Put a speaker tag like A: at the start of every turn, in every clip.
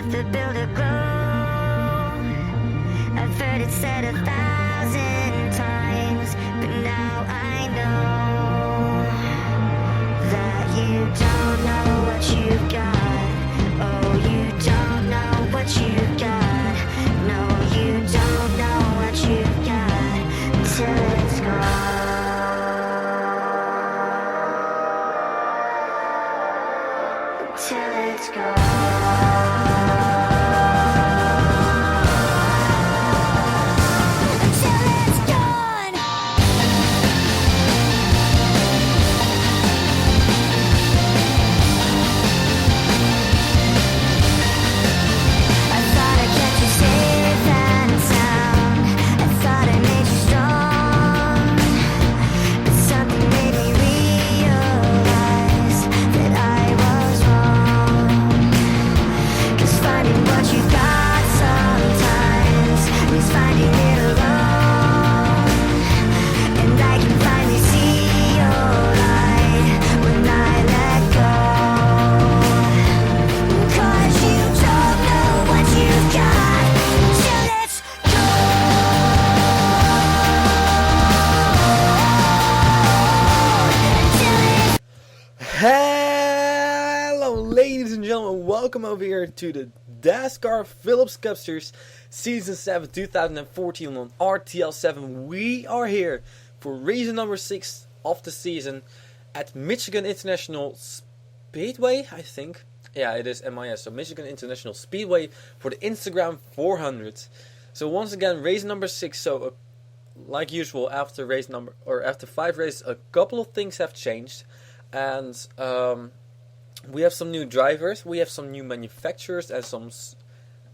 A: the builder grow. I've heard it said 1,000 times, but now I know that you don't know what you've got. Oh, you don't know what you've got. No, you don't know what you've got until it's gone. Till it's gone. Until it's gone. I thought I kept you safe and sound. I thought I made you strong, but something made me realize that I was wrong. 'Cause finding what you got sometimes means finding it alone. And I can finally see your light when I let go. 'Cause you don't know what you've got till it's gone.
B: Hello, ladies and gentlemen. Welcome over here to the Dascar Phillips Cup Series Season 7 2014 on RTL 7. We are here for race number 6 of the season at Michigan International Speedway, I think. Yeah, it is MIS, so Michigan International Speedway for the Instagram 400. So once again, race number 6. So like usual, after 5 races, a couple of things have changed. And we have some new drivers, we have some new manufacturers, and some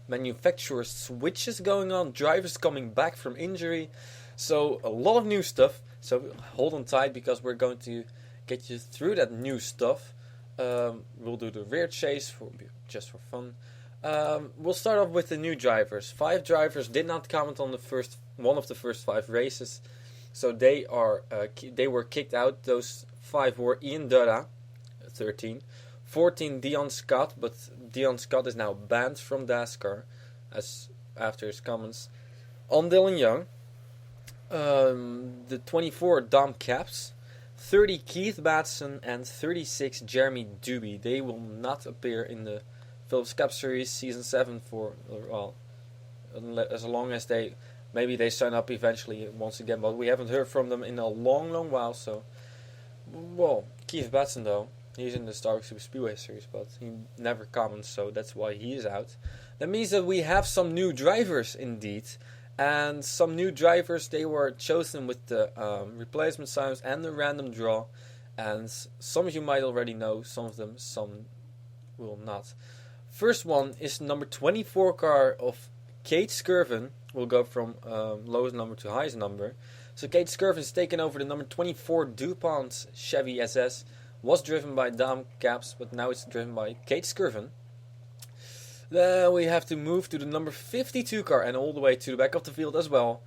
B: manufacturer switches going on. Drivers coming back from injury, so a lot of new stuff. So hold on tight, because we're going to get you through that new stuff. We'll do the rear chase just for fun. We'll start off with the new drivers. 5 drivers did not comment on one of the first 5 races, so they were kicked out. Those 5 were Ian Dutta, 13, 14 Dion Scott, but Dion Scott is now banned from Dascar after his comments on Dylan Young. The 24 Dom Caps, 30 Keith Batson, and 36 Jeremy Duby. They will not appear in the Phillips Cup Series Season 7 as long as they sign up eventually once again, but we haven't heard from them in a long while. So, well, Keith Batson though, he's in the Star Super Speedway Series, but he never comments, so that's why he is out. That means that we have some new drivers indeed, and some new drivers, they were chosen with the replacement signs and the random draw, and some of you might already know some of them, some will not. First one is number 24 car of Kate Skirvin. Will go from lowest number to highest number. So Kate Skirvin is taking over the number 24 DuPont Chevy SS. Was driven by Dom Caps, but now it's driven by Kate Skirvin. Then we have to move to the number 52 car and all the way to the back of the field as well.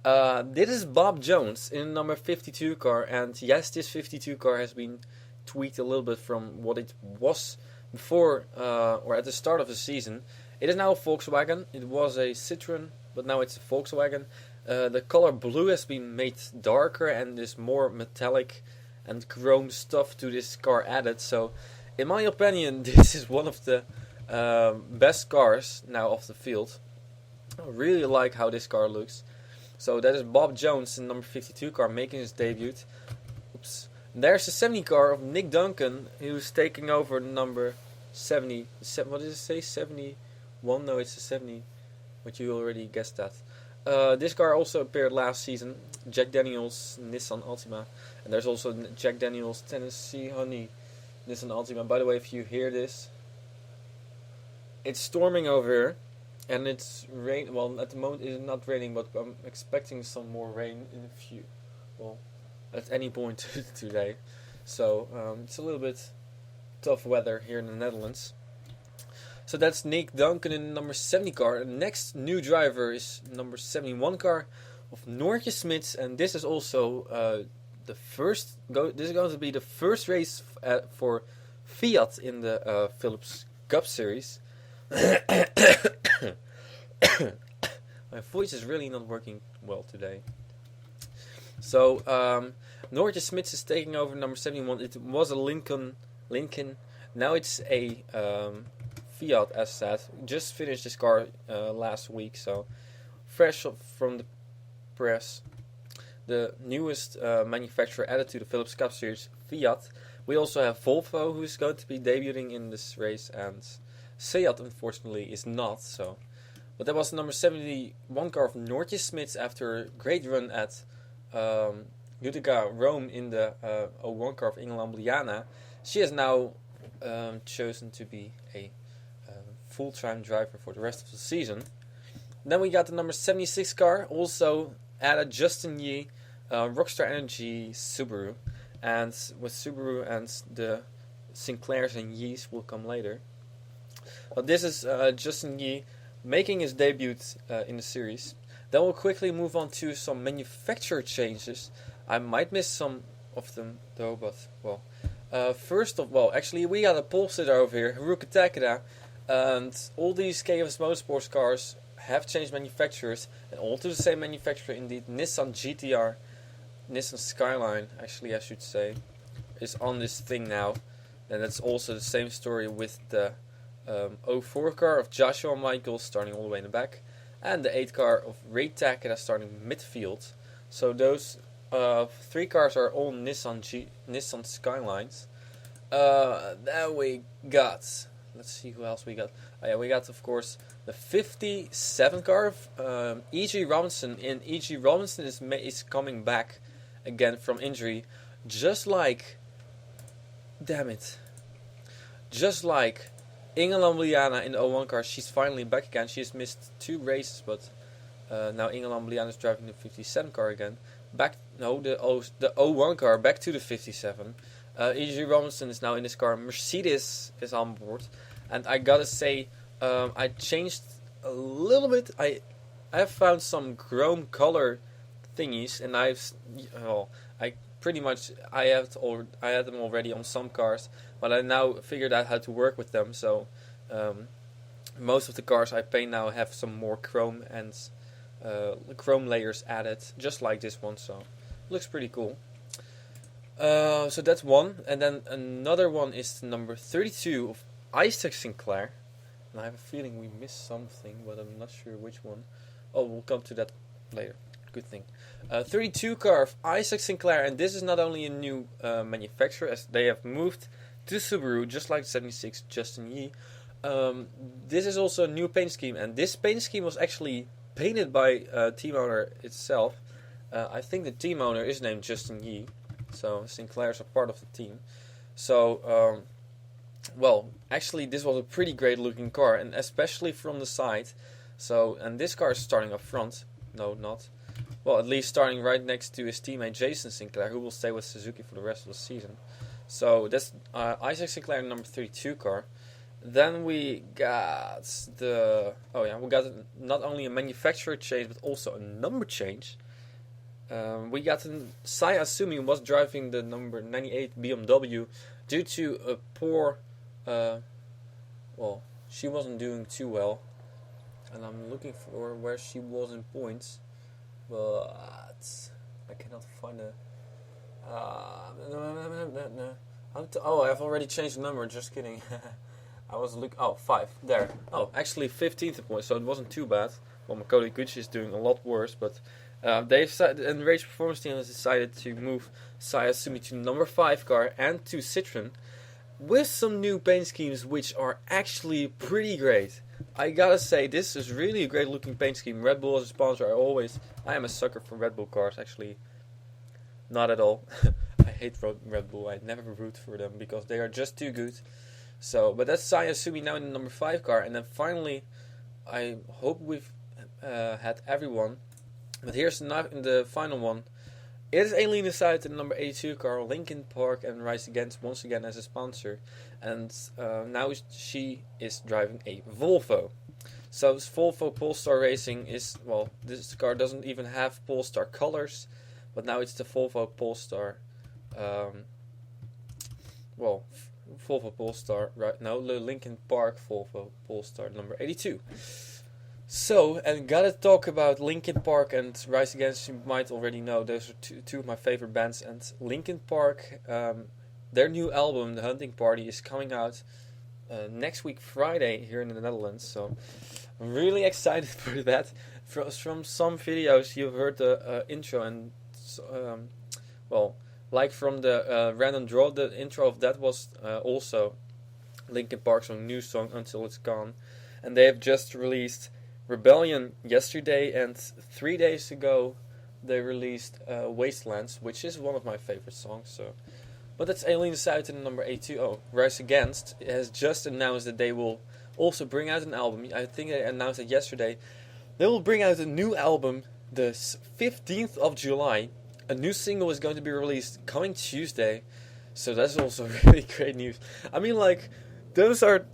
B: This is Bob Jones in the number 52 car, and yes, this 52 car has been tweaked a little bit from what it was before or at the start of the season. It is now a Volkswagen. It was a Citroen, but now it's a Volkswagen. The color blue has been made darker, and there's more metallic and chrome stuff to this car added. So, in my opinion, this is one of the best cars now off the field. I really like how this car looks. So that is Bob Jones in number 52 car making his debut. Oops. There's the 70 car of Nick Duncan, who's taking over number 70. What did it say? 71? No, it's a 70. But you already guessed that. This car also appeared last season. Jack Daniels Nissan Altima. And there's also Jack Daniels Tennessee Honey Nissan Altima. By the way, if you hear this, it's storming over here. And it's rain. Well, at the moment it's not raining, but I'm expecting some more rain in a few. Well, at any point today. So it's a little bit tough weather here in the Netherlands. So that's Nick Duncan in the number 70 car. The next new driver is number 71 car of Noortje Smits, and this is also the first. This is going to be the first race for Fiat in the Phillips Cup Series. My voice is really not working well today. So, Noortje Smits is taking over number 71. It was a Lincoln. Now it's a Fiat, as said. Just finished this car last week, so fresh from the press. The newest manufacturer added to the Philips Cup Series, Fiat. We also have Volvo, who is going to be debuting in this race, and Seat, unfortunately, is not. So, but that was the number 71 car of Noortje Smits after a great run at Utica Rome in the 01 car of Ingela Ljubljana. She has now chosen to be a full-time driver for the rest of the season. Then we got the number 76 car, also added Justin Yee, Rockstar Energy Subaru. And with Subaru and the Sinclairs and Yees will come later. But this is Justin Yee making his debut in the series. Then we'll quickly move on to some manufacturer changes. I might miss some of them though, but well. Actually we got a pole sitter over here, Haruka Takeda, and all these KFS Motorsports cars have changed manufacturers, and all to the same manufacturer indeed. Nissan GTR, Nissan Skyline, actually I should say, is on this thing now, and that's also the same story with the 04 car of Joshua Michaels starting all the way in the back, and the 8 car of Ray Takeda starting midfield. So those 3 cars are all Nissan Skylines. Then we got, let's see who else we got. We got, of course, the 57 car of E.G. Robinson. And E.G. Robinson is coming back again from injury. Just like Ingela Ljubljana in the 01 car, she's finally back again. She has missed 2 races, but now Ingela Ljubljana is driving the 57 car again. The 01 car back to the 57. E.G. Robinson is now in this car. Mercedes is on board, and I gotta say, I changed a little bit. I have found some chrome color thingies, and I had them already on some cars, but I now figured out how to work with them. So most of the cars I paint now have some more chrome and chrome layers added, just like this one. So looks pretty cool. So that's one, and then another one is number 32 of Isaac Sinclair. And I have a feeling we missed something, but I'm not sure which one. Oh, we'll come to that later. Good thing. 32 car of Isaac Sinclair, and this is not only a new manufacturer, as they have moved to Subaru, just like 76 Justin Yee. This is also a new paint scheme, and this paint scheme was actually painted by team owner itself. I think the team owner is named Justin Yee, so Sinclair's a part of the team. So, actually this was a pretty great looking car, and especially from the side. So, and this car is starting up front. No, not. Well, at least starting right next to his teammate Jason Sinclair, who will stay with Suzuki for the rest of the season. So that's Isaac Sinclair number 32 car. Then we got we got not only a manufacturer change but also a number change. We got Saya Asumi was driving the number 98 BMW due to a poor. She wasn't doing too well, and I'm looking for where she was in points, but I cannot find a. I've already changed the number. Just kidding. I was 5 there. Oh, actually 15th point, so it wasn't too bad. Well, Makoto Iguchi is doing a lot worse, but they've decided, and the race performance team has decided to move Saya Sumi to number 5 car and to Citroen with some new paint schemes, which are actually pretty great. I gotta say, this is really a great looking paint scheme. Red Bull as a sponsor, I am a sucker for Red Bull cars, actually. Not at all. I hate Red Bull. I never root for them because they are just too good. So, but that's Saya Sumi now in the number 5 car, and then finally, I hope we've had everyone. But here's the final one. It is Aileen decided to the number 82 car, Linkin Park and Rise Against once again as a sponsor, and now she is driving a Volvo. So this Volvo Polestar Racing this car doesn't even have Polestar colors, but now it's the Volvo Polestar. Volvo Polestar, right? No, the Linkin Park Volvo Polestar number 82. So, and gotta talk about Linkin Park and Rise Against. You might already know those are two of my favorite bands. And Linkin Park, their new album, The Hunting Party, is coming out next week Friday here in the Netherlands. So I'm really excited for that. From some videos you've heard the intro, and well, like from the random draw, the intro of that was also Linkin Park's new song, Until It's Gone. And they have just released Rebellion yesterday, and 3 days ago they released Wastelands, which is one of my favorite songs. So, but that's Alien South in number 82. Oh, Rise Against has just announced that they will also bring out an album. I think they announced it yesterday. They will bring out a new album the 15th of July. A new single is going to be released coming Tuesday. So that's also really great news. I mean, like, those are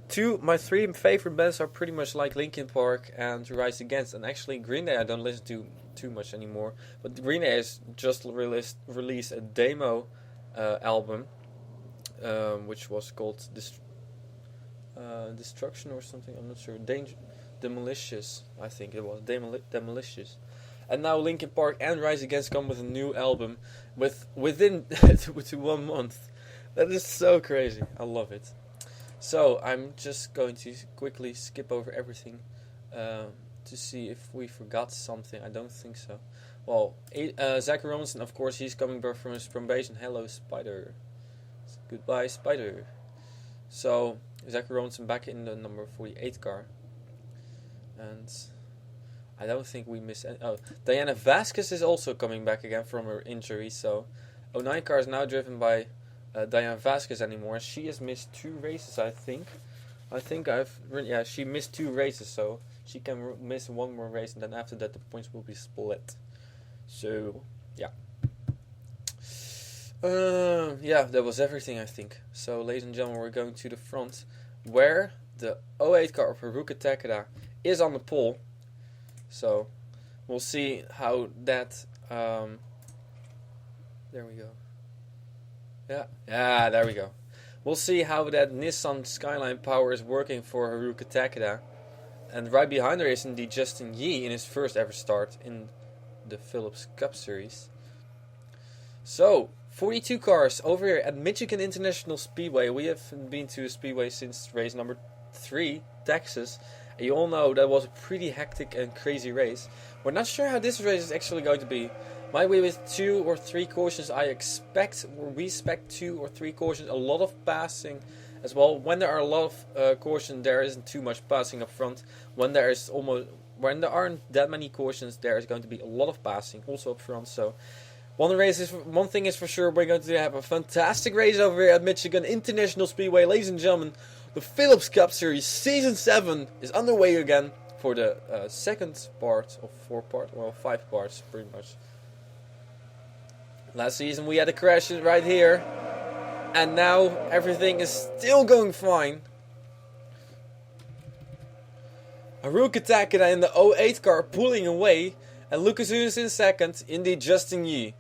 B: my three favorite bands are pretty much like Linkin Park and Rise Against. And actually Green Day I don't listen to too much anymore. But Green Day has just released a demo album, which was called Destruction or something. I'm not sure. Demolicious, I think it was. Demolicious. And now Linkin Park and Rise Against come with a new album within to 1 month. That is so crazy. I love it. So I'm just going to quickly skip over everything to see if we forgot something. I don't think so. Well, Zach Robinson, of course, he's coming back from his probation. Hello, Spider. Goodbye, Spider. So Zach Robinson back in the number 48 car. And I don't think we missed any. Oh, Diana Vasquez is also coming back again from her injury. So 09 car is now driven by Diana Vasquez anymore. She has missed 2 races, I think. She missed 2 races, so she can miss 1 more race, and then after that the points will be split. So yeah. That was everything, I think. So ladies and gentlemen, we're going to the front, where the 08 car of Haruka Takeda is on the pole. So we'll see how that there we go. Yeah, there we go. We'll see how that Nissan Skyline power is working for Haruka Takeda. And right behind her is indeed Justin Yee in his first ever start in the Phillips Cup Series. So, 42 cars over here at Michigan International Speedway. We haven't been to a speedway since race number 3, Texas. And you all know that was a pretty hectic and crazy race. We're not sure how this race is actually going to be. Might be with 2 or 3 cautions. We expect 2 or 3 cautions. A lot of passing as well. When there are a lot of cautions, there isn't too much passing up front. When there aren't that many cautions, there is going to be a lot of passing also up front. So one thing is for sure, we're going to have a fantastic race over here at Michigan International Speedway. Ladies and gentlemen, the Phillips Cup Series Season 7 is underway again for the second part of 5 parts pretty much. Last season we had a crash right here, and now everything is still going fine. Haruka Takeda in the 08 car pulling away, and Lucas Hughes in second, indeed Justin Yee.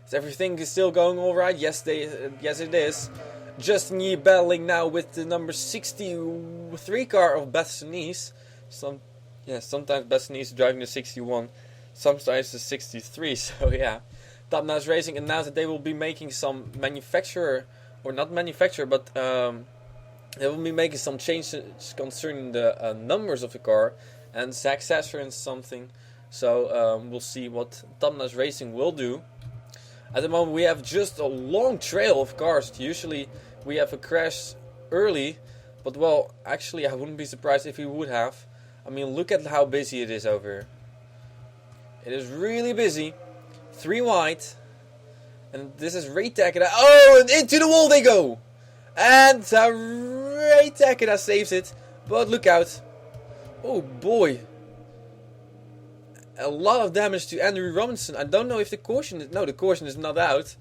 B: Is everything still going alright? Yes it is. Justin Yee battling now with the number 63 car of Beth Sinise. Sometimes Beth Sinise is driving the 61, sometimes the 63, so yeah. Top Notch Racing announced that they will be making some they will be making some changes concerning the numbers of the car, and Zach Sasser and something. So we'll see what Top Notch Racing will do. At the moment we have just a long trail of cars. Usually we have a crash early, but well, actually I wouldn't be surprised if we would have. I mean, look at how busy it is over here. It is really busy. 3 wide, and this is Ray Takeda. Oh, and into the wall they go, and Ray Takeda saves it. But look out! Oh boy, a lot of damage to Andrew Robinson. I don't know if the caution is not out.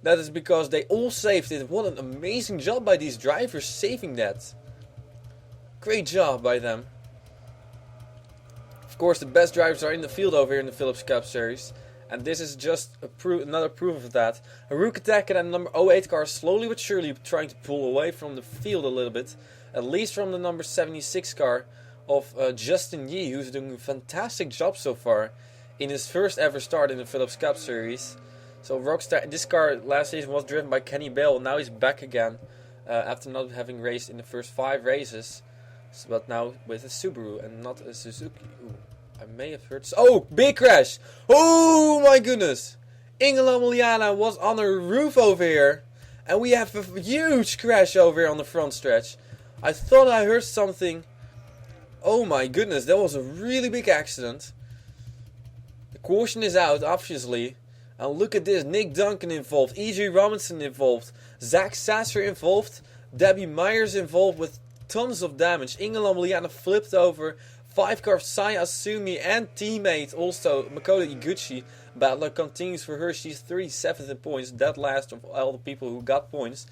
B: That is because they all saved it. What an amazing job by these drivers saving that. Great job by them. Of course, the best drivers are in the field over here in the Phillips Cup Series. And this is just another proof of that. Haruka Taka and the number 08 car slowly but surely trying to pull away from the field a little bit. At least from the number 76 car of Justin Yee, who's doing a fantastic job so far in his first ever start in the Phillips Cup Series. So Rockstar, this car last season was driven by Kenny Bale. Now he's back again after not having raced in the first 5 races. But now with a Subaru and not a Suzuki. Ooh, I may have heard... Oh, big crash! Oh my goodness! Ingela Miliana was on a roof over here. And we have a huge crash over here on the front stretch. I thought I heard something. Oh my goodness, that was a really big accident. The caution is out, obviously. And look at this, Nick Duncan involved, E.J. Robinson involved, Zach Sasser involved, Debbie Myers involved with tons of damage. Ingela Miliana flipped over. 5 car Saya Asumi and teammate also Makoto Iguchi. Battle continues for her. She's 37th in points. Dead last of all the people who got points.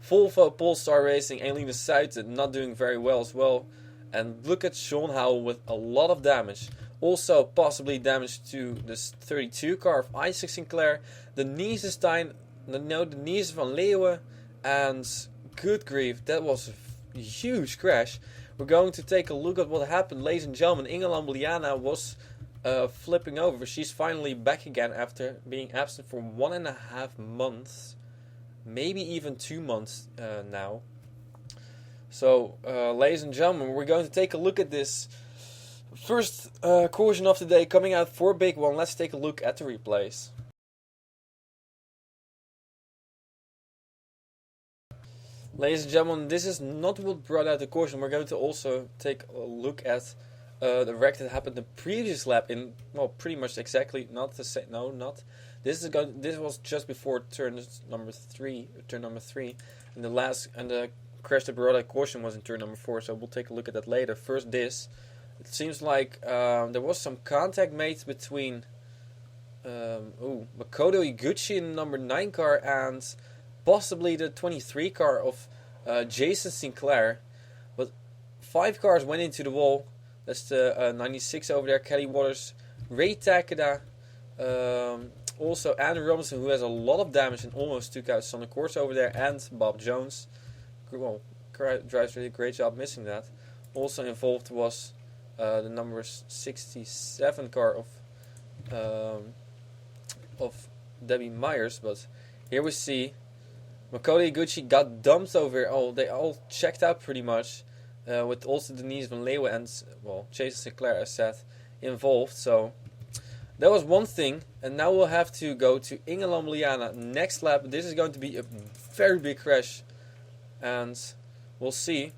B: Volvo Polestar Racing, Aileen Suiten not doing very well as well. And look at Sean Howell with a lot of damage. Also possibly damage to this 32 car of Isaac Sinclair. Denise van Leeuwen. And good grief, that was a huge crash. We're going to take a look at what happened, ladies and gentlemen. Ingela Miliana was flipping over. She's finally back again after being absent for 1.5 months. Maybe even 2 months now. So, ladies and gentlemen, we're going to take a look at this first caution of the day coming out for Big One. Let's take a look at the replays. Ladies and gentlemen, this is not what brought out the caution. We're going to also take a look at the wreck that happened the previous lap in, well, pretty much exactly, not the same, no, not. This was just before turn number 3, and the crash that brought out caution was in turn number 4, so we'll take a look at that later. First this, it seems like there was some contact made between Makoto Iguchi in the number 9 car and possibly the 23 car of Jason Sinclair. But 5 cars went into the wall. That's the 96 over there, Kelly Waters, Ray Takeda, also Andrew Robinson, who has a lot of damage and almost took out Sonic Course over there, and Bob Jones. Well, drives really a great job missing that. Also involved was the number 67 car of Debbie Myers. But here we see Makoto Iguchi got dumped over here. Oh, they all checked out pretty much. With also Denise van Leeuwen and, well, Jason Sinclair, as said, involved. So that was one thing. And now we'll have to go to Ingela Miliana next lap. This is going to be a very big crash. And we'll see.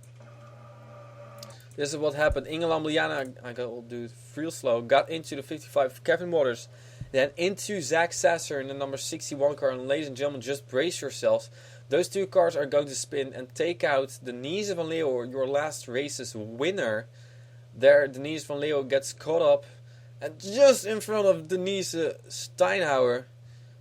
B: This is what happened. Ingela Miliana, I will do it real slow, got into the 55 Kevin Waters. Then into Zach Sasser in the number 61 car. And ladies and gentlemen, just brace yourselves. Those 2 cars are going to spin and take out Denise van Leeuwen, your last race's winner. There, Denise van Leeuwen gets caught up. And just in front of Denise Steinhauer,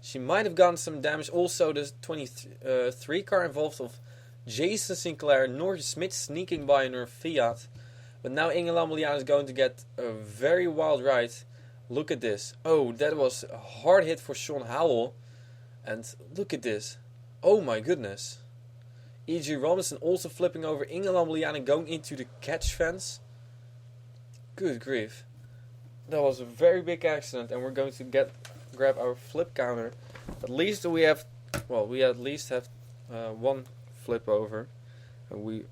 B: she might have gotten some damage. Also, the 23 car involved of Jason Sinclair, Norris Smith sneaking by in her Fiat. But now Ingela Miliana is going to get a very wild ride. Look at this. Oh, that was a hard hit for Sean Howell. And look at this. Oh my goodness. E.G. Robinson also flipping over. Ingela Miliana going into the catch fence. Good grief. That was a very big accident. And we're going to grab our flip counter. At least we have, well, we at least have one flip over. And we,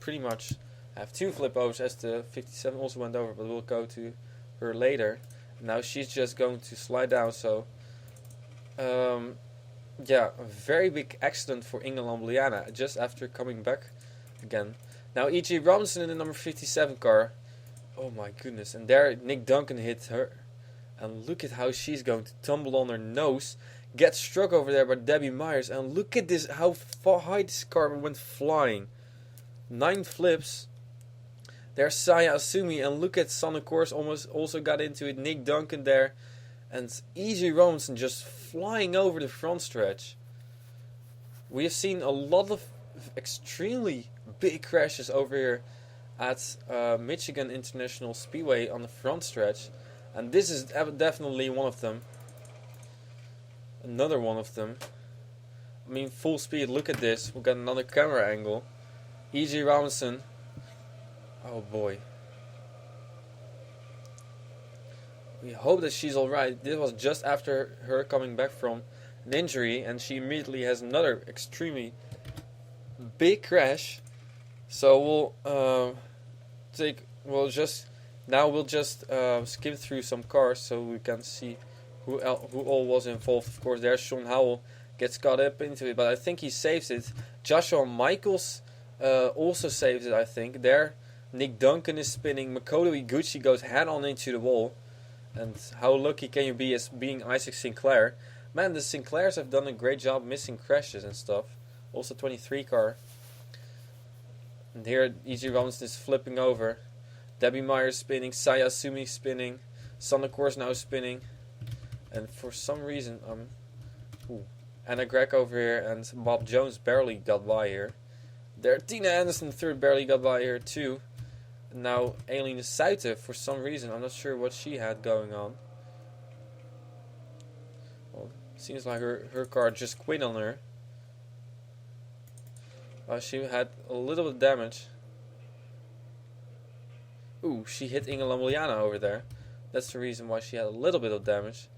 B: pretty much have 2 flip overs as the 57 also went over. But we'll go to her later. Now she's just going to slide down. So, yeah, a very big accident for Ingela Miliana just after coming back again. Now E.G. Robinson in the number 57 car. Oh my goodness. And there Nick Duncan hit her. And look at how she's going to tumble on her nose. Get struck over there by Debbie Myers. And look at this, how far high this car went flying. 9 flips. There's Saya Asumi. And look at Sonic Course almost also got into it. Nick Duncan there. And E.G. Robinson just flying over the front stretch. We have seen a lot of extremely big crashes over here at Michigan International Speedway on the front stretch. And this is definitely one of them. another one of them. I mean, full speed. Look at this. We got another camera angle. E.G. Robinson. Oh boy. We hope that she's alright. This was just after her coming back from an injury, and she immediately has another extremely big crash. So we'll just skip through some cars so we can see who all was involved. Of course, there's Sean Howell gets caught up into it, but I think he saves it. Joshua Michaels also saves it, I think. There, Nick Duncan is spinning. Makoto Iguchi goes head on into the wall. And how lucky can you be as being Isaac Sinclair? Man, the Sinclairs have done a great job missing crashes and stuff. Also 23 car. And here E.G. Robinson is flipping over. Debbie Meyer spinning. Saya Sumi spinning. Sanne Kors now spinning. And for some reason, Anna Gregg over here and Bob Jones barely got by here. There, Tina Anderson third barely got by here too. And now Aileen Suiter, for some reason, I'm not sure what she had going on. Well, seems like her car just quit on her. She had a little bit of damage. Ooh, she hit Inge Lambliana over there. That's the reason why she had a little bit of damage.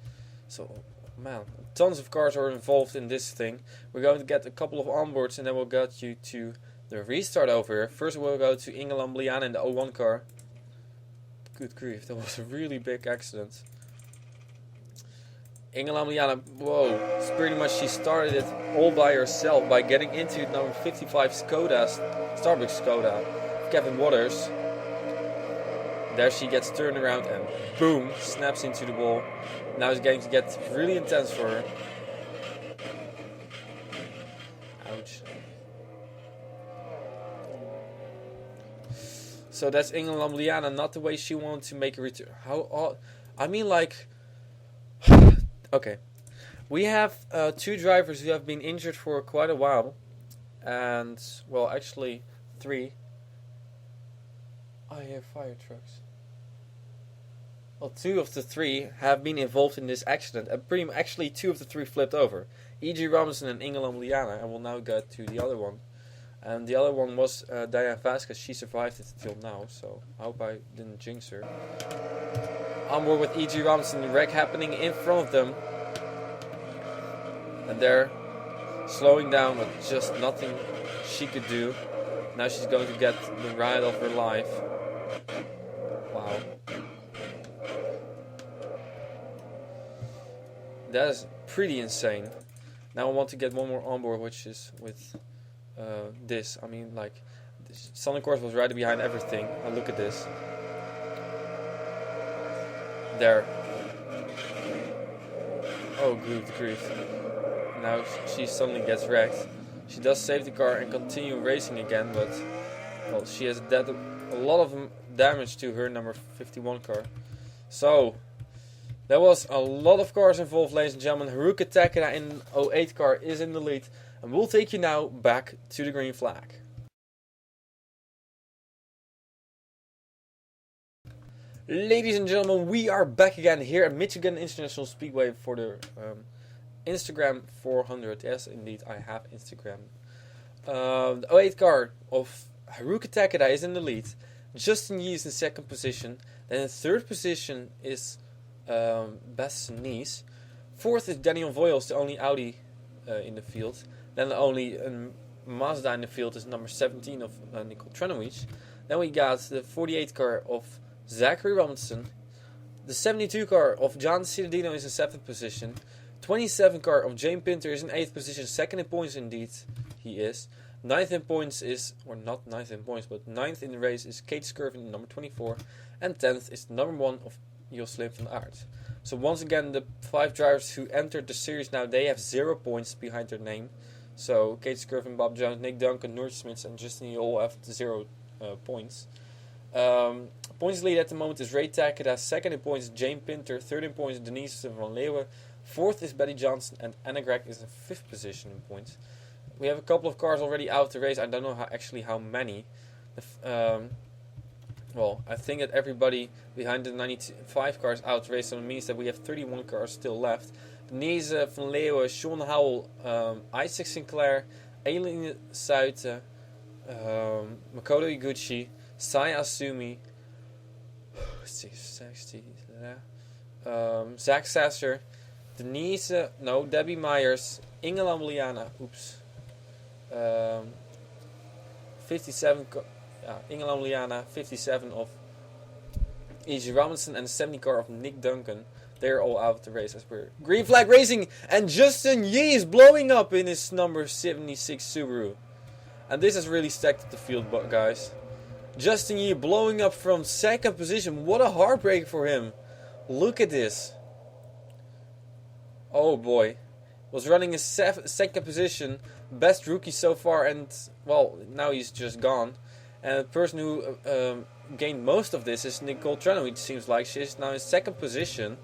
B: So, man, tons of cars are involved in this thing. We're going to get a couple of onboards and then we'll get you to the restart over here. First we'll go to Inge Lambliana in the 01 car. Good grief, that was a really big accident. Inge Lambliana, whoa, it's pretty much she started it all by herself by getting into number 55 Starbucks Skoda, Kevin Waters. There she gets turned around and boom, snaps into the wall. Now it's going to get really intense for her. Ouch. So that's Inge Lambliana, not the way she wanted to make a return. I mean, like... Okay. We have two drivers who have been injured for quite a while. And, well, actually, three. I hear fire trucks. Well, two of the three have been involved in this accident. And actually, two of the three flipped over. E.G. Robinson and Inge Lambliana. And we'll now get to the other one. And the other one was Diane Vasquez. She survived it until now. So, I hope I didn't jinx her. Onboard with E.G. Robinson. The wreck happening in front of them. And they're slowing down with just nothing she could do. Now she's going to get the ride of her life. Wow. That is pretty insane. Now I want to get one more onboard, which is with this. I mean, like, Sanne Kors was right behind everything. Now look at this. There. Oh, good grief. Now she suddenly gets wrecked. She does save the car and continue racing again, but well, she has a lot of damage to her number 51 car. So, there was a lot of cars involved, ladies and gentlemen. Haruka Takeda in 08 car is in the lead. And we'll take you now back to the green flag. Ladies and gentlemen, we are back again here at Michigan International Speedway for the Instagram 400. Yes, indeed, I have Instagram. The 08 car of Haruka Takeda is in the lead. Justin Yee is in second position. Then in third position is Baston Nice. Fourth is Daniel Voyles, the only Audi in the field. Then the only Mazda in the field is number 17 of Nicole Trenowich. Then we got the 48 car of Zachary Robinson. The 72 car of John Cittadino is in 7th position. 27 car of James Pinter is in 8th position. Second in points indeed he is. 9th in points is, or not 9th in points, but 9th in the race is Kate Skirvin, number 24. And 10th is the number 1 of Jocelyn van Aert. So once again, the 5 drivers who entered the series now, they have 0 points behind their name. So Kate Skirvin, Bob Jones, Nick Duncan, Noor Smits and Justin Yee all have 0 points. Points lead at the moment is Ray Takeda. Second in points is James Pinter. Third in points is Denise van Leeuwen. Fourth is Betty Johnson. And Anna Gregg is in 5th position in points. We have a couple of cars already out of the race. I don't know how many. Well, I think that everybody behind the 95 cars out of the race, so it means that we have 31 cars still left. Denise van Leeuwen, Sean Howell, Isaac Sinclair, Aileen Suiten, Makoto Iguchi, Saya Asumi, 60, Zach Sasser, Debbie Myers, Ingela Liana, 57, Ingela Liana, 57 of E.J. Robinson, and 70 car of Nick Duncan. They're all out of the race as we're green flag racing, and Justin Yee is blowing up in his number 76 Subaru. And this has really stacked up the field, guys. Justin Yee blowing up from second position. What a heartbreak for him. Look at this. Oh boy. Was running in second position. Best rookie so far, and well, now he's just gone. And the person who gained most of this is Nicole Trano. It seems like she's now in second position.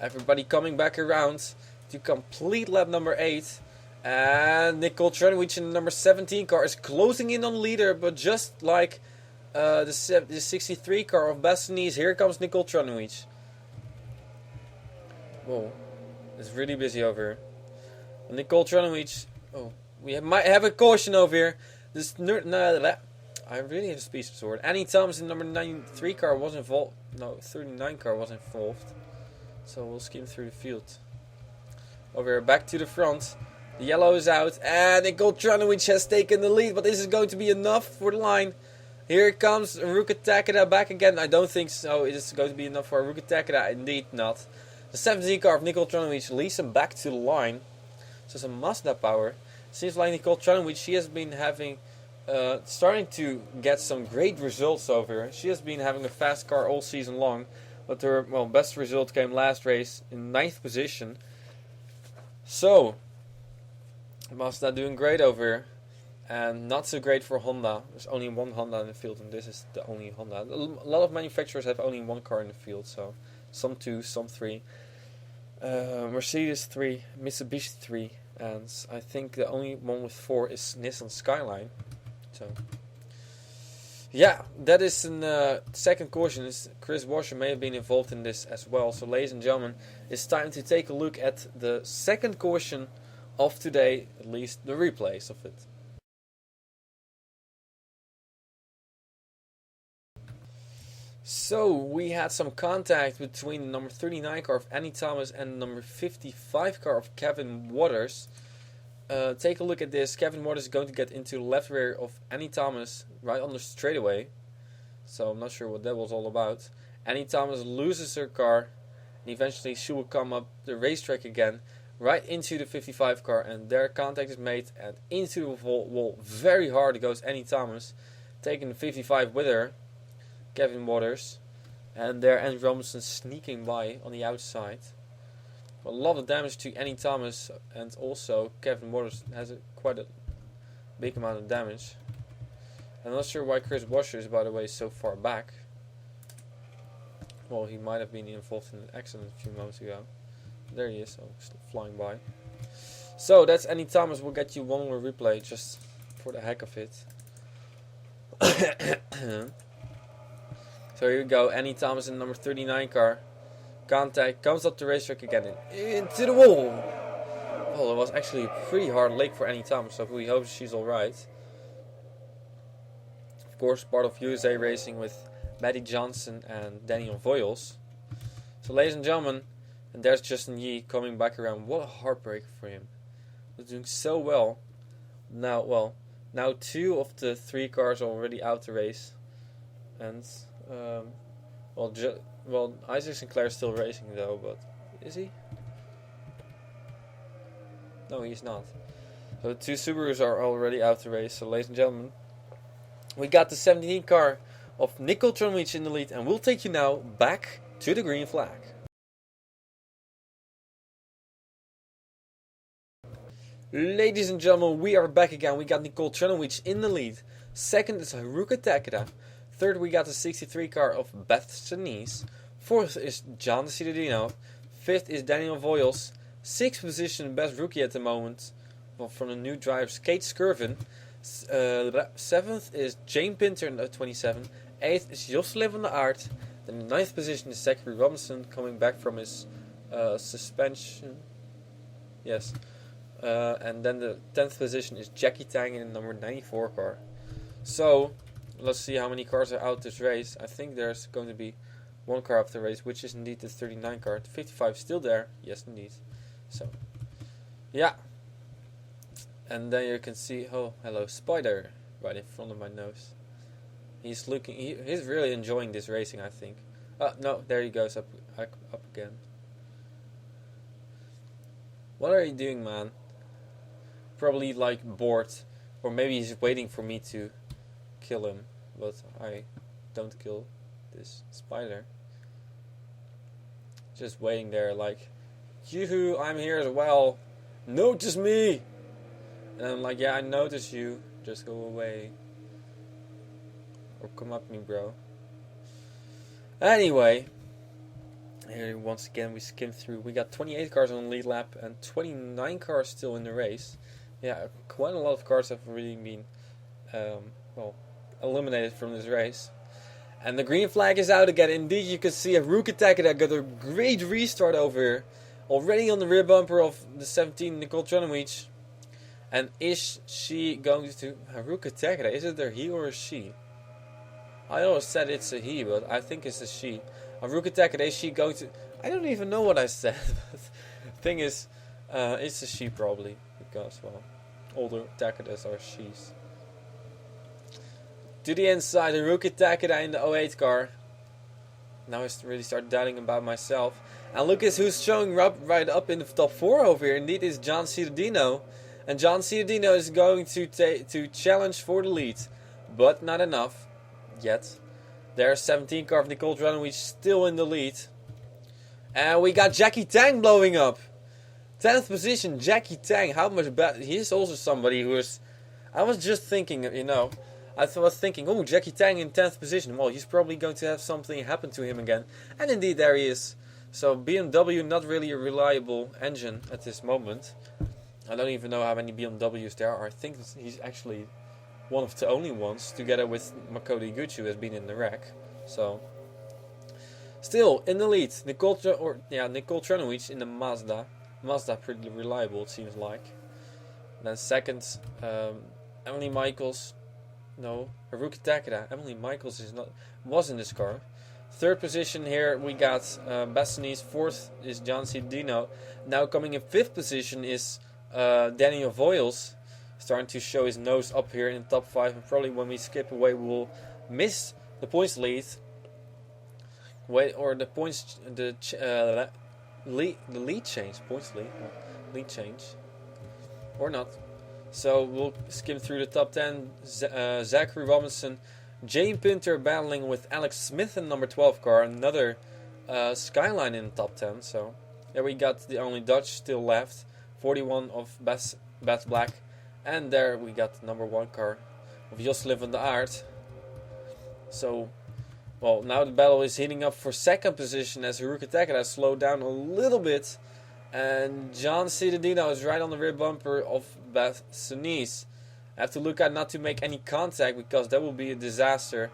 B: Everybody coming back around to complete lap number 8. And Nicole Tranovic in the number 17 car is closing in on leader, but just like the 63 car of Bastogne, here comes Nicole Tranovic. Whoa, it's really busy over here. Nicole Tranovic, oh, we might have a caution over here. This I really have a speech sword. Annie Thomas in number 93 car was involved. No, 39 car was involved. So we'll skim through the field. Over here, back to the front. The yellow is out, and Nicole Tranovic has taken the lead, but this is going to be enough for the line. Here comes Ruka Takeda back again. I don't think so. It is going to be enough for Ruka Takeda. Indeed not. The 17 car of Nicole Tranovic leads him back to the line. So some Mazda power. Seems like Nicole Tranovic, she has been having, starting to get some great results over here. She has been having a fast car all season long, but her best result came last race in 9th position. So Mazda doing great over here, and not so great for Honda. There's only one Honda in the field, and this is the only Honda. A lot of manufacturers have only one car in the field, so some 2, some 3. Mercedes 3, Mitsubishi 3, and I think the only one with 4 is Nissan Skyline. So yeah, that is a second caution. Chris Washer may have been involved in this as well. So ladies and gentlemen, it's time to take a look at the second caution of today, at least the replays of it. So we had some contact between the number 39 car of Annie Thomas and the number 55 car of Kevin Waters. Take a look at this. Kevin Waters is going to get into the left rear of Annie Thomas right on the straightaway. So I'm not sure what that was all about. Annie Thomas loses her car, and eventually she will come up the racetrack again, right into the 55 car, and their contact is made, and into the wall very hard goes Annie Thomas, taking the 55 with her, Kevin Waters, and there Andrew Robinson sneaking by on the outside. A lot of damage to Annie Thomas, and also Kevin Waters has quite a big amount of damage. I'm not sure why Chris Washer is, by the way, so far back. Well, he might have been involved in an accident a few moments ago. There he is, flying by. So that's Annie Thomas. We'll get you one more replay just for the heck of it. So here we go. Annie Thomas in number 39 car. Contact comes up the racetrack again and into the wall. Well, it was actually a pretty hard leg for Annie Thomas, so we hope she's alright. Of course, part of USA Racing with Maddie Johnson and Daniel Voiles. So ladies and gentlemen, and there's Justin Yee coming back around. What a heartbreak for him. He was doing so well. Now 2 of the 3 cars are already out the race. And, Isaac Sinclair is still racing though, but is he? No, he's not. So 2 Subarus are already out the race. So ladies and gentlemen, we got the 17 car of Nicole Tranovic in the lead, and we'll take you now back to the green flag. Ladies and gentlemen, we are back again. We got Nicole Tranovic in the lead. Second is Haruka Takeda. Third, we got the 63 car of Beth Sinise. Fourth is John Ciudadino. Fifth is Daniel Voiles. Sixth position, best rookie at the moment, from the new drivers, Kate Skirvin. Seventh is Jane Pinter in 27. Eighth is Jocelyn van der Aert. Then the ninth position is Zachary Robinson, coming back from his suspension. Yes. And then the 10th position is Jackie Tang in the number 94 car. So, let's see how many cars are out this race. I think there's going to be one car of the race, which is indeed the 39 car. The 55 is still there. Yes, indeed. So, yeah. And then you can see, oh, hello, Spider, right in front of my nose. He's looking, he's really enjoying this racing, I think. No, there he goes up again. What are you doing, man? Probably like bored, or maybe he's waiting for me to kill him, but I don't kill this spider. Just waiting there like, yoo-hoo, I'm here as well. Notice me! And I'm like, yeah, I notice you. Just go away. Or come at me, bro. Anyway, here once again we skim through. We got 28 cars on the lead lap and 29 cars still in the race. Yeah, quite a lot of cars have really been eliminated from this race. And the green flag is out again. Indeed, you can see a Haruka Takeda got a great restart over here. Already on the rear bumper of the 17 Nicole Tranovic. And is she going to... Haruka Takeda, is it a he or a she? I always said it's a he, but I think it's a she. Haruka Takeda, is she going to... I don't even know what I said. But the thing is, it's a she probably. Because, well, all the Takedas are she's. To the inside, Haruka Takeda in the 08 car. Now I really start doubting about myself. And look at who's showing up right up in the top 4 over here. Indeed, it's John Cittadino. And John Cittadino is going to challenge for the lead. But not enough. Yet. There's 17 car of Nicole Tranovic still in the lead. And we got Jackie Tang blowing up. 10th position, Jackie Tang. How much better? He's also somebody who is... I was just thinking, you know... I was thinking, oh, Jackie Tang in 10th position. Well, he's probably going to have something happen to him again. And indeed, there he is. So, BMW not really a reliable engine at this moment. I don't even know how many BMWs there are. I think he's actually one of the only ones, together with Makoto Iguchi, who has been in the wreck. So, still in the lead, Nicole Tranovic in the Mazda. Mazda pretty reliable, it seems like. Then second, Emily Michaels. No, Haruka Takeda. Emily Michaels was in this car. Third position here we got Bastianese. Fourth is John Cittadino. Now coming in fifth position is Daniel Voiles, starting to show his nose up here in the top 5. And probably when we skip away, we will miss the points lead. Or the points, the lead change, points lead change, or not. So we'll skim through the top 10. Zachary Robinson, Jane Pinter battling with Alex Smith in number 12 car. Another Skyline in the top 10. So there we got the only Dutch still left. 41 of Beth Black. And there we got the number 1 car of Jocelyn van der Aert. So, well, now the battle is heating up for second position as Haruka Takeda slowed down a little bit. And John Cittadino is right on the rear bumper of Bastianese. I have to look out not to make any contact, because that will be a disaster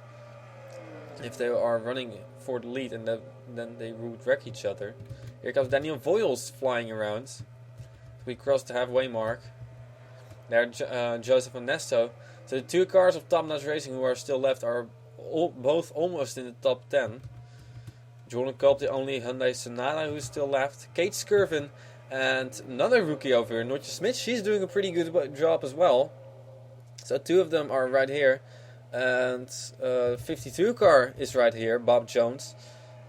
B: if they are running for the lead and then they would wreck each other. Here comes Daniel Voiles flying around. We cross the halfway mark. There Joseph and Nesto. So the 2 cars of Top Notch Racing who are still left are both almost in the top 10. Jordan Kolb, the only Hyundai Sonata who's still left. Kate Skirvin and another rookie over here, Noortje Smit. She's doing a pretty good job as well. So 2 of them are right here. And 52 car is right here, Bob Jones.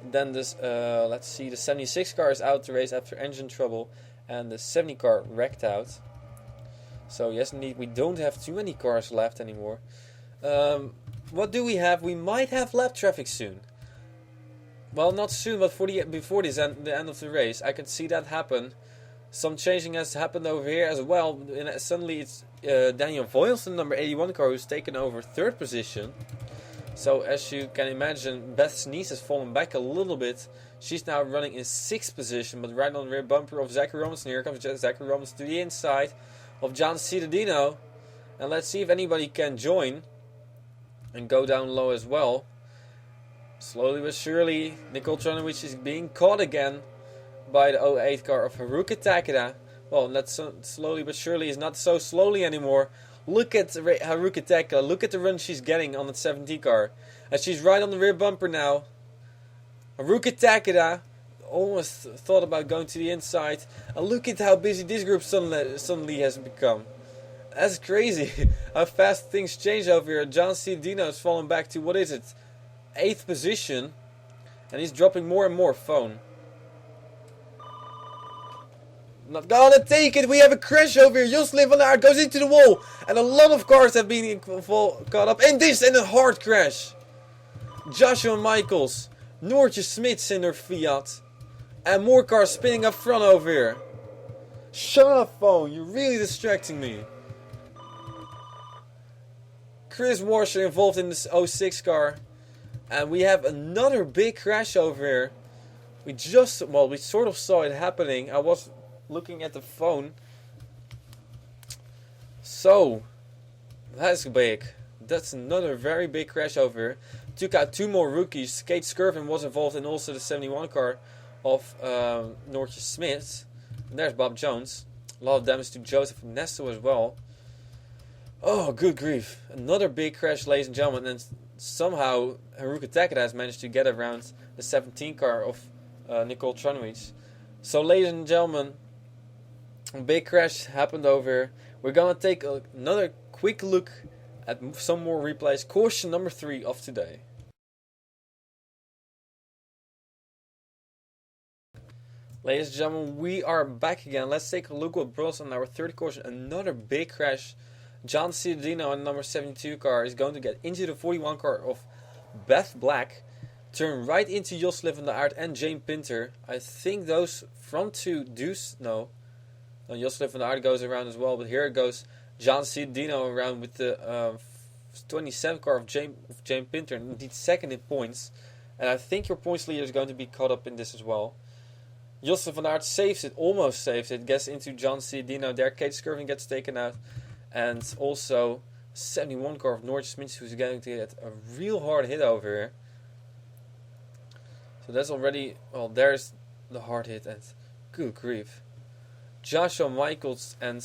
B: Then this, let's see, the 76 car is out to race after engine trouble. And the 70 car wrecked out. So yes, indeed, we don't have too many cars left anymore. What do we have? We might have lap traffic soon. Well, not soon, but before the end of the race. I can see that happen. Some changing has happened over here as well. And suddenly it's Daniel Voiles, number 81 car, who's taken over 3rd position. So as you can imagine, Bastianese has fallen back a little bit. She's now running in 6th position, but right on the rear bumper of Zachary Robinson. Here comes Zachary Robinson to the inside of John Cittadino. And let's see if anybody can join and go down low as well. Slowly but surely, Nicole Tranovic is being caught again by the 08 car of Haruka Takeda. Well, not so slowly but surely, is not so slowly anymore. Look at Haruka Takeda. Look at the run she's getting on the 17 car. And she's right on the rear bumper now. Haruka Takeda almost thought about going to the inside. And look at how busy this group suddenly has become. That's crazy how fast things change over here. John Cialdino is falling back to, what is it, 8th position. And he's dropping more and more phone. Not gonna take it. We have a crash over here. Jocelyn van Aert goes into the wall. And a lot of cars have been caught up in this, and a hard crash. Joshua Michaels. Noortje Smits in her Fiat. And more cars spinning up front over here. Shut up, phone. You're really distracting me. Chris Washer involved in this 06 car. And we have another big crash over here. We sort of saw it happening. I was looking at the phone. So, that's big. That's another very big crash over here. Took out 2 more rookies. Kate Skirvin was involved in also the 71 car of Noortje Smits. And there's Bob Jones. A lot of damage to Joseph Nesto as well. Oh, good grief. Another big crash, ladies and gentlemen. And somehow Haruka Takeda has managed to get around the 17 car of Nicole Tranowicz. So, ladies and gentlemen, a big crash happened over here. We're going to take another quick look at some more replays. Caution number 3 of today. Ladies and gentlemen, we are back again. Let's take a look what brought us on our third caution. Another big crash. John Cialdino in number 72 car is going to get into the 41 car of Beth Black. Turn right into Jocelyn van Aert and Jane Pinter. I think those front two no, Jocelyn van Aert goes around as well, but here it goes John Cialdino around with the 27 car of Jane Pinter, and indeed second in points. And I think your points leader is going to be caught up in this as well. Jocelyn van Aert saves it, almost saves it, gets into John Cialdino there. Kate Skirvin gets taken out. And also 71 car of Noortje Smits, who's going to get a real hard hit over here. So that's already, well, there's the hard hit, and good grief. Joshua Michaels and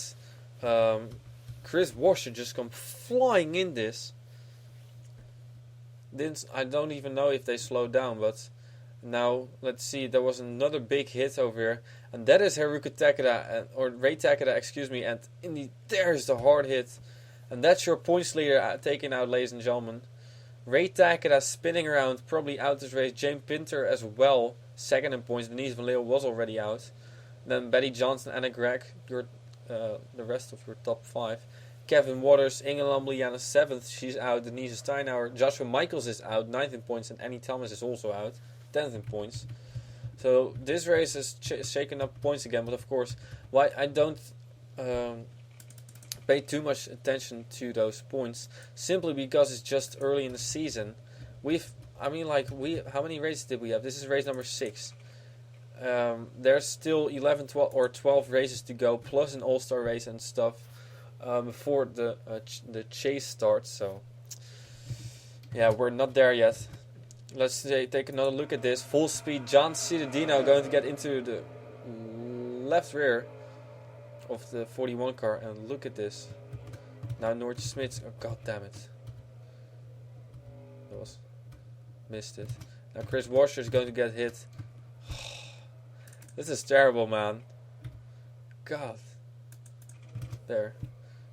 B: Chris Washer just come flying in this. I don't even know if they slowed down, but now let's see. There was another big hit over here, and that is Haruka Takeda, or Ray Takeda, excuse me. And indeed, there's the hard hit, and that's your points leader taken out, ladies and gentlemen. Ray Takeda spinning around, probably out this race. Jane Pinter as well, second in points. Denise Van Leeuw was already out. Then Betty Johnson, Anna Gregg, the rest of your top 5. Kevin Waters, Inge Lambliana 7th, she's out. Denise Steinauer, Joshua Michaels is out, 9th in points, and Annie Thomas is also out, 10th in points. So this race is shaking up points again, but of course, why I don't pay too much attention to those points, simply because it's just early in the season. How many races did we have? This is race number 6. There's still 11, 12, or 12 races to go, plus an all-star race and stuff before the chase starts. So yeah, we're not there yet. Let's take another look at this. Full speed, John Cialdino going to get into the left rear of the 41 car, and look at this. Now Noortje Smits, oh god damn it. Missed it. Now Chris Washer is going to get hit. This is terrible, man. God. There.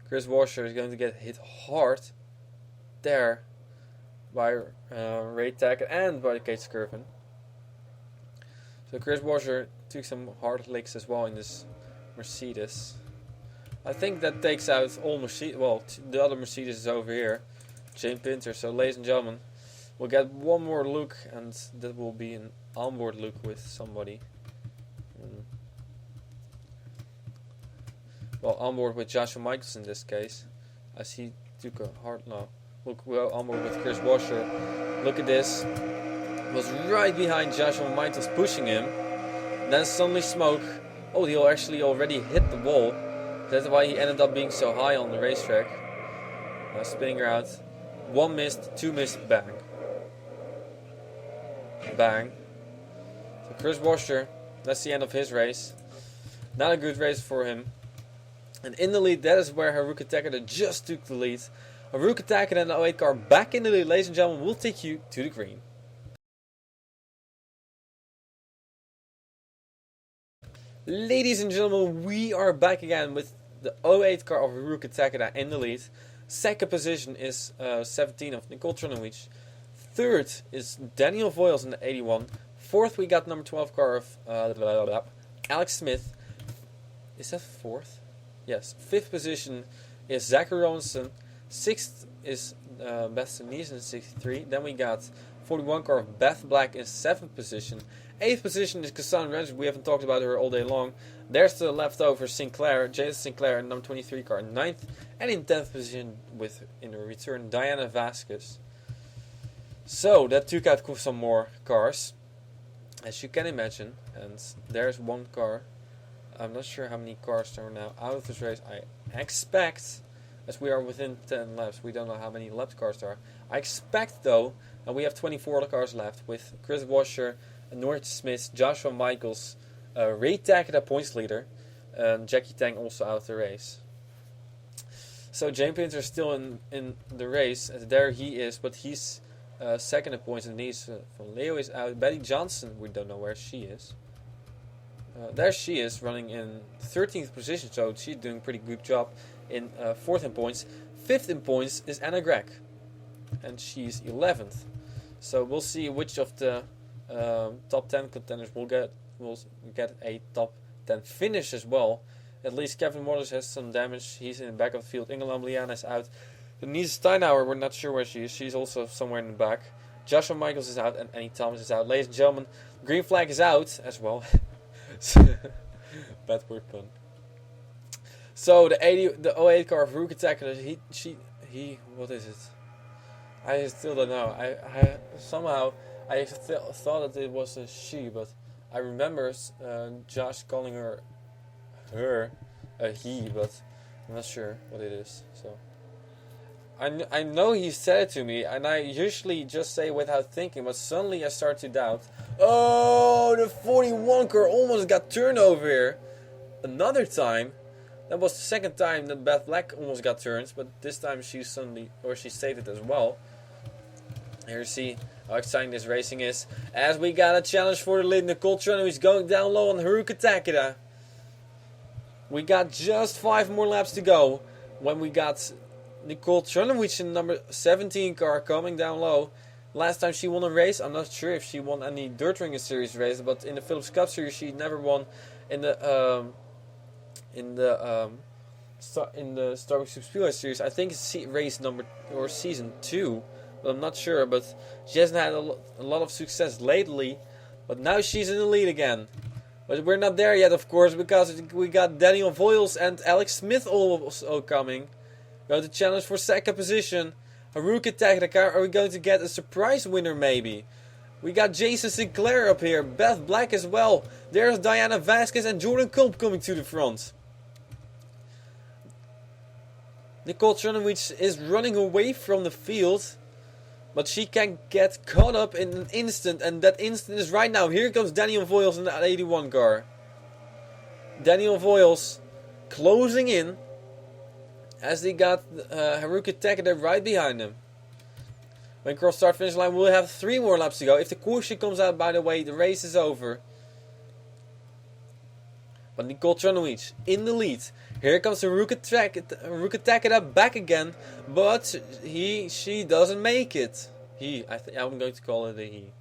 B: Chris Washer is going to get hit hard. There. By Ray Tackett and by Kate Skirvin. So Chris Washer took some hard licks as well in this Mercedes. I think that takes out all Mercedes. Well, the other Mercedes is over here. Jane Pinter. So ladies and gentlemen, we'll get one more look, and that will be an onboard look with somebody. Well, onboard with Joshua Michaels in this case, as he took a hard no. Look, we're onboard with Chris Washer. Look at this. Was right behind Joshua Michaels, pushing him. Then suddenly smoke. Oh, he actually already hit the wall. That's why he ended up being so high on the racetrack. Spinning around. 1 missed, 2 missed, bang. Bang. So Chris Washer That's the end of his race. Not a good race for him. And in the lead, that is where Haruka Takeda just took the lead. Haruka Takeda and the 08 car back in the lead, ladies and gentlemen, will take you to the green. Ladies and gentlemen, we are back again with the 08 car of Haruka Takeda in the lead. Second position is 17 of Nicole Trunowicz. Third is Daniel Voiles in the 81. Fourth, we got number 12 car of Alex Smith. Is that fourth? Yes. Fifth position is Zachary Robinson. Sixth is Beth Sinise in 63. Then we got 41 car of Beth Black in 7th position. 8th position is Cassandra Renz. We haven't talked about her all day long. There's the leftover Sinclair, Jason Sinclair, number 23 car in 9th. And in 10th position with, in return, Diana Vasquez. So, that took out some more cars, as you can imagine. And there's one car. I'm not sure how many cars there are now out of this race. I expect, as we are within 10 laps, we don't know how many lap cars there are. I expect, though, and we have 24 cars left, with Chris Washer, North Smith, Joshua Michaels, Ray Takeda points leader, and Jackie Tang also out of the race. So James Pinter is still in the race, and there he is, but he's second in points, and he's from Leo is out. Betty Johnson, we don't know where she is. There she is, running in 13th position, so she's doing a pretty good job in 4th in points. 5th in points is Anna Gregg, and she's 11th. So we'll see which of the top 10 contenders will get a top 10 finish as well. At least Kevin Morris has some damage. He's in the back of the field. Inge Lambliana is out. Denise Steinauer, we're not sure where she is. She's also somewhere in the back. Joshua Michaels is out, and Annie Thomas is out. Ladies and gentlemen, green flag is out as well. Bad word pun. So the 08 car of Haruka Takeda, he what is it? I still don't know. I somehow I thought that it was a she, but I remember Josh calling her a he, but I'm not sure what it is. So I know he said it to me, and I usually just say without thinking, but suddenly I start to doubt. Oh, the 41 car almost got turned over here. Another time. That was the second time that Beth Black almost got turned, but this time she saved it as well. Here you see how exciting this racing is. As we got a challenge for the lead, Nicole Trunowicz is going down low on Haruka Takeda. We got just 5 more laps to go when we got Nicole Trunowicz in number 17 car coming down low. Last time she won a race, I'm not sure if she won any Dirt Ringer Series race, but in the Phillips Cup Series she never won in the Starbucks Speedway Series. I think it's race number or season 2, but I'm not sure. But she hasn't had a lot of success lately. But now she's in the lead again. But we're not there yet, of course, because we got Daniel Voiles and Alex Smith also coming. Going to challenge for second position. Haruka Takeda, are we going to get a surprise winner maybe? We got Jason Sinclair up here, Beth Black as well. There's Diana Vasquez and Jordan Culp coming to the front. Nicole Trunowicz is running away from the field, but she can get caught up in an instant, and that instant is right now. Here comes Daniel Voiles in the 81 car. Daniel Voiles closing in, as they got Haruka Takeda right behind them. When cross start finish line, we'll have 3 more laps to go. If the caution comes out, by the way, the race is over. But Nicole Trunowicz in the lead. Here comes Haruka Takeda back again, but she doesn't make it. I'm going to call it a he.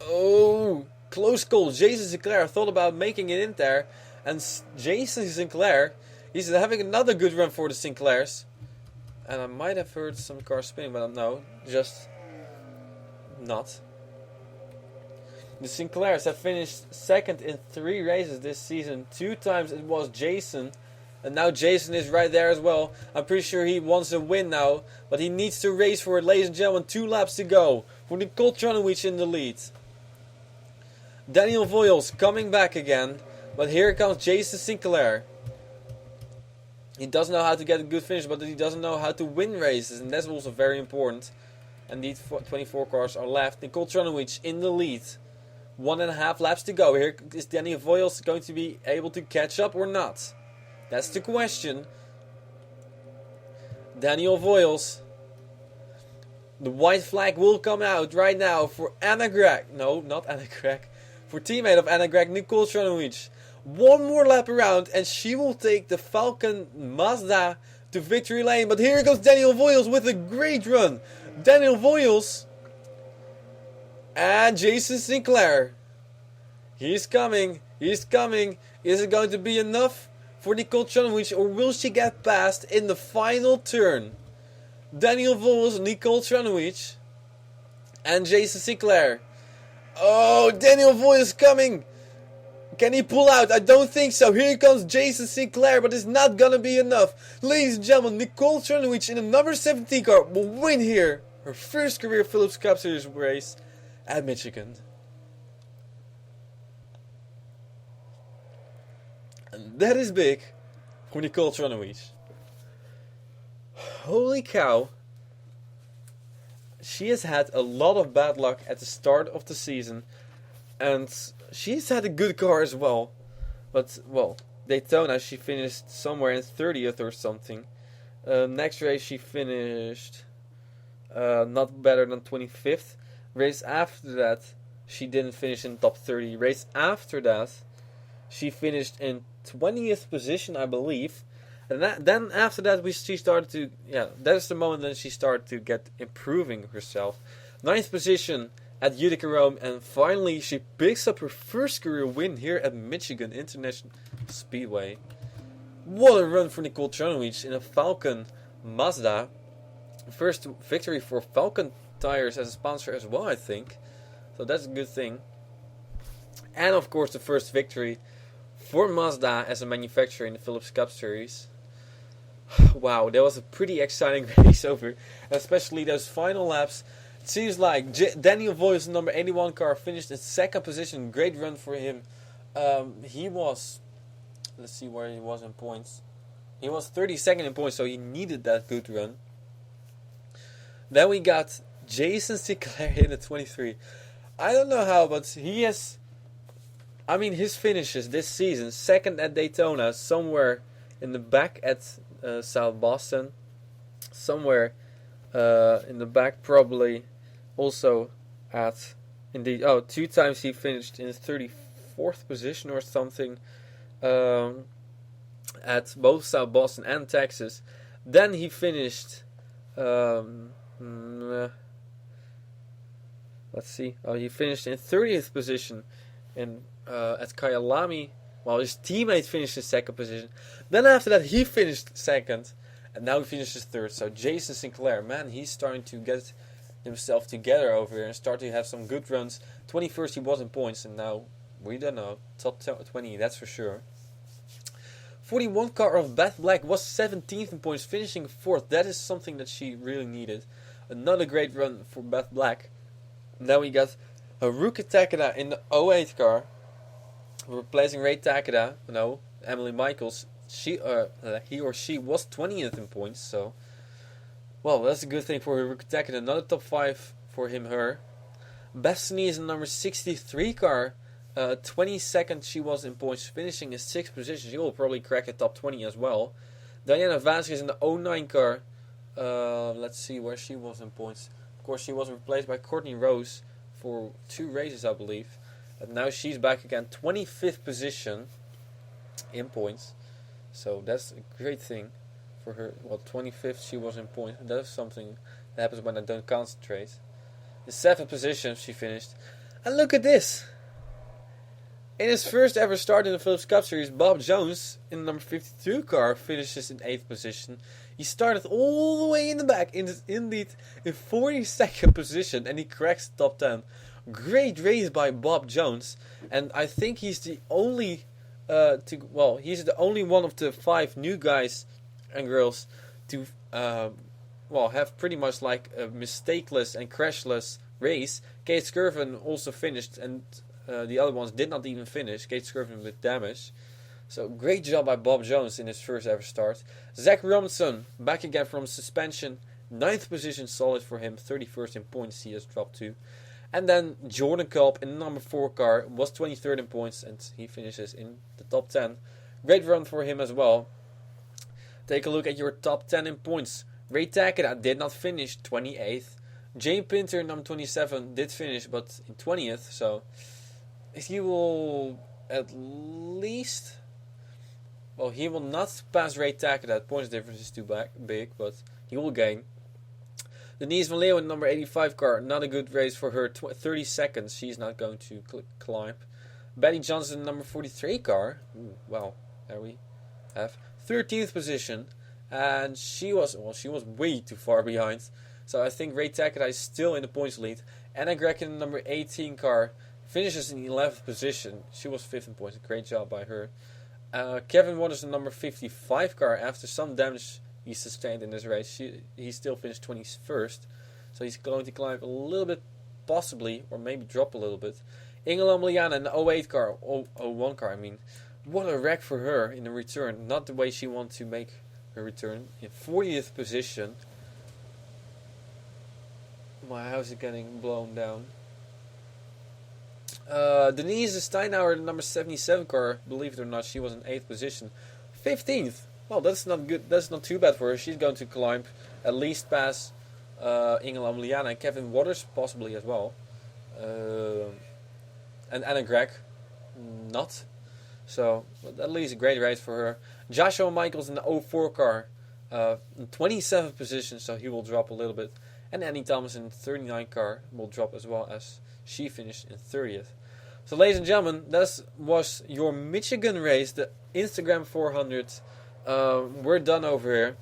B: Oh, close call. Jason Sinclair thought about making it in there, and Jason Sinclair, he's having another good run for the Sinclairs. And I might have heard some cars spinning, but no, just not. The Sinclairs have finished second in 3 races this season. 2 times it was Jason, and now Jason is right there as well. I'm pretty sure he wants a win now, but he needs to race for it, ladies and gentlemen. 2 laps to go for Nicole Trunowicz in the lead. Daniel Voiles coming back again, but here comes Jason Sinclair. He doesn't know how to get a good finish, but he doesn't know how to win races, and that's also very important. And these 24 cars are left. Nicole Trunowicz in the lead 1.5 laps to go. Here is Daniel Voiles going to be able to catch up or not? That's the question. Daniel Voiles. The white flag will come out right now for Anna Gregg. No, not Anna Gregg. For teammate of Anna Gregg, Nicole Tranovic. One more lap around and she will take the Falcon Mazda to victory lane. But here goes Daniel Voiles with a great run. Daniel Voiles and Jason Sinclair. He's coming. He's coming. Is it going to be enough for Nicole Tranovic, or will she get past in the final turn? Daniel Voiles, Nicole Tranovic, and Jason Sinclair. Oh, Daniel Voiles coming. Can he pull out? I don't think so. Here comes Jason Sinclair, but it's not gonna be enough. Ladies and gentlemen, Nicole Tranovic in a number 17 car will win here her first career Phillips Cup Series race at Michigan. And that is big for Nicole Tranovic. Holy cow. She has had a lot of bad luck at the start of the season. And she's had a good car as well. But, well, Daytona she finished somewhere in 30th or something. Next race she finished not better than 25th. Race after that she didn't finish in top 30. Race after that she finished in 20th position, I believe. And then after that she started to, that's the moment that she started to get improving herself. 9th position at Utica Rome, and finally she picks up her first career win here at Michigan International Speedway. What a run for Nicole Tranovic in a Falcon Mazda. First victory for Falcon Tires as a sponsor as well, I think. So that's a good thing. And of course the first victory for Mazda as a manufacturer in the Phillips Cup Series. Wow, that was a pretty exciting race over, especially those final laps. It seems like Daniel Voiles, number 81 car, finished in second position. Great run for him. He was, let's see where he was in points. He was 32nd in points, so he needed that good run. Then we got Jason Sinclair in the 23. I don't know how, but he has, his finishes this season, second at Daytona, somewhere in the back at South Boston, somewhere in the back probably also at, two times he finished in 34th position or something at both South Boston and Texas. Then he finished let's see. He finished in 30th position at Kyalami, while his teammate finished in second position. Then after that, he finished second, and now he finishes third. So Jason Sinclair, man, he's starting to get himself together over here and start to have some good runs. 21st he was in points, and now, we don't know, top 20, that's for sure. 41 car of Beth Black was 17th in points, finishing 4th. That is something that she really needed. Another great run for Beth Black. Then we got Haruka Takeda in the 08 car, replacing Ray Takeda. No, Emily Michaels. He or she was 20th in points, so well, that's a good thing for Haruka Takeda. Another top 5 for her. Bethany is in number 63 car. 22nd she was in points, finishing in 6th position. She will probably crack a top 20 as well. Diana Vasquez in the 09 car. Let's see where she was in points. Of course, she was replaced by Courtney Rose for 2 races, I believe. And now she's back again, 25th position in points. So that's a great thing for her. Well, 25th she was in points. That's something that happens when I don't concentrate. In 7th position she finished. And look at this. In his first ever start in the Phillips Cup Series, Bob Jones in the number 52 car finishes in 8th position. He started all the way in the back, indeed in 42nd position, and he cracks the top 10. Great race by Bob Jones, and I think he's the only he's the only one of the 5 new guys and girls to have pretty much like a mistakeless and crashless race. Kate Skirvin also finished, and the other ones did not even finish. Kate Skirvin with damage. So great job by Bob Jones in his first ever start. Zach Robinson back again from suspension. 9th position, solid for him. 31st in points he has dropped to. And then Jordan Kolb in the number 4 car was 23rd in points, and he finishes in the top 10. Great run for him as well. Take a look at your top 10 in points. Ray Takeda did not finish 28th. Jane Pinter, number 27, did finish, but in 20th. So he will at least... Well, he will not pass Ray Takeda. Points difference is too big, but he will gain. Denise Van Leeuwen, number 85 car. Not a good race for her. 30 seconds. She's not going to climb. Betty Johnson, number 43 car. Ooh, well, there we have 13th position. And she was way too far behind. So I think Ray Takeda is still in the points lead. Anna Grecken, number 18 car, finishes in 11th position. She was 5th in points. Great job by her. Kevin Waters, the number 55 car. After some damage he sustained in this race, he still finished 21st. So he's going to climb a little bit, possibly, or maybe drop a little bit. Ingela Miliana in the 08 car, 01 car, I mean. What a wreck for her in the return. Not the way she wanted to make her return. In 40th position. My house is getting blown down. Denise Steinauer, the number 77 car, believe it or not, she was in 8th position. 15th. Well, that's not good. That's not too bad for her. She's going to climb at least past Ingela Miliana and Kevin Waters, possibly as well. And Anna Gregg, not. So, at least a great race for her. Joshua Michaels in the 04 car, in 27th position, so he will drop a little bit. And Annie Thomas in the 39 car will drop as well, as she finished in 30th. So, ladies and gentlemen, that was your Michigan race, the Instagram 400. We're done over here,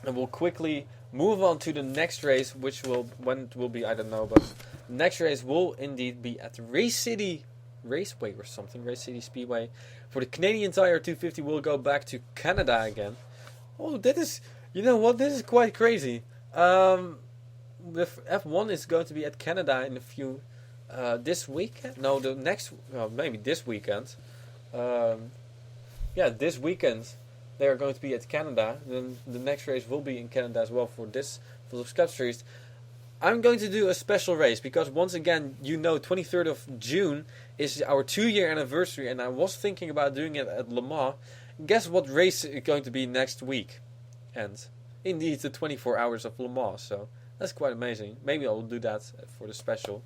B: and we'll quickly move on to the next race, which when it will be, I don't know, but the next race will indeed be at Race City Raceway or something, Race City Speedway. For the Canadian Tire 250, we'll go back to Canada again. Oh, that is, you know what, this is quite crazy. The F1 is going to be at Canada in a few, this weekend? No, the next, maybe this weekend. Yeah, this weekend they are going to be at Canada. Then the next race will be in Canada as well for this Phillips Cup Series. I'm going to do a special race because once again, 23rd of June is our 2-year anniversary, and I was thinking about doing it at Le Mans. Guess what race is going to be next week? And indeed, the 24 hours of Le Mans. So that's quite amazing. Maybe I'll do that for the special,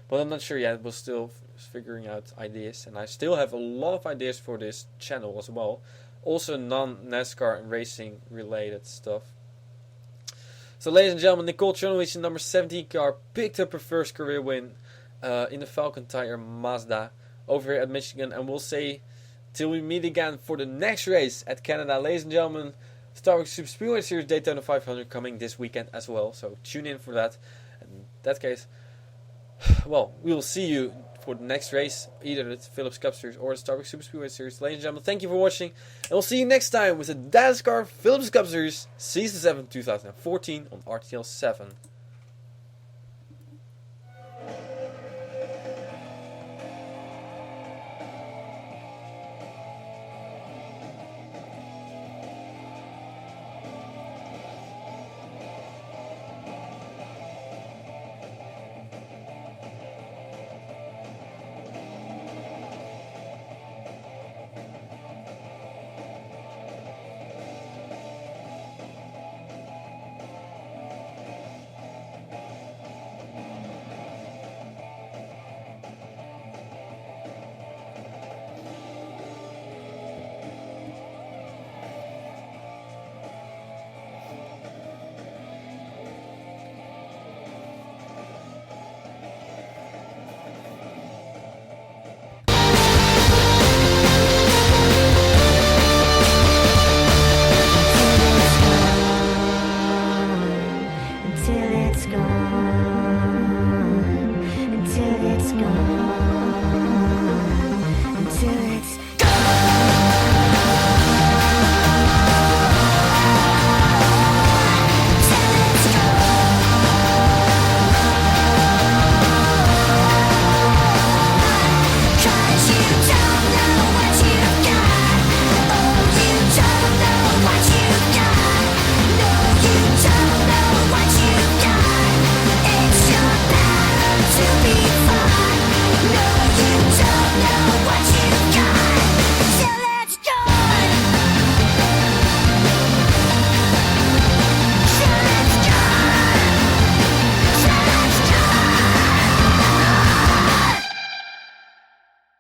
B: but I'm not sure yet. We're still figuring out ideas, and I still have a lot of ideas for this channel as well. Also non-NASCAR and racing related stuff. So, ladies and gentlemen, Nicole Chernovich in number 17 car picked up her first career win in the Falcon Tire Mazda over here at Michigan. And we'll say till we meet again for the next race at Canada. Ladies and gentlemen, Star Wars Super Speedway Series Daytona 500 coming this weekend as well. So tune in for that. And in that case, well, we will see you for the next race, either the Phillips Cup Series or the Star Wars Super Speedway Series. Ladies and gentlemen, thank you for watching, and we'll see you next time with the Dascar Phillips Cup Series Season 7 2014 on RTL 7.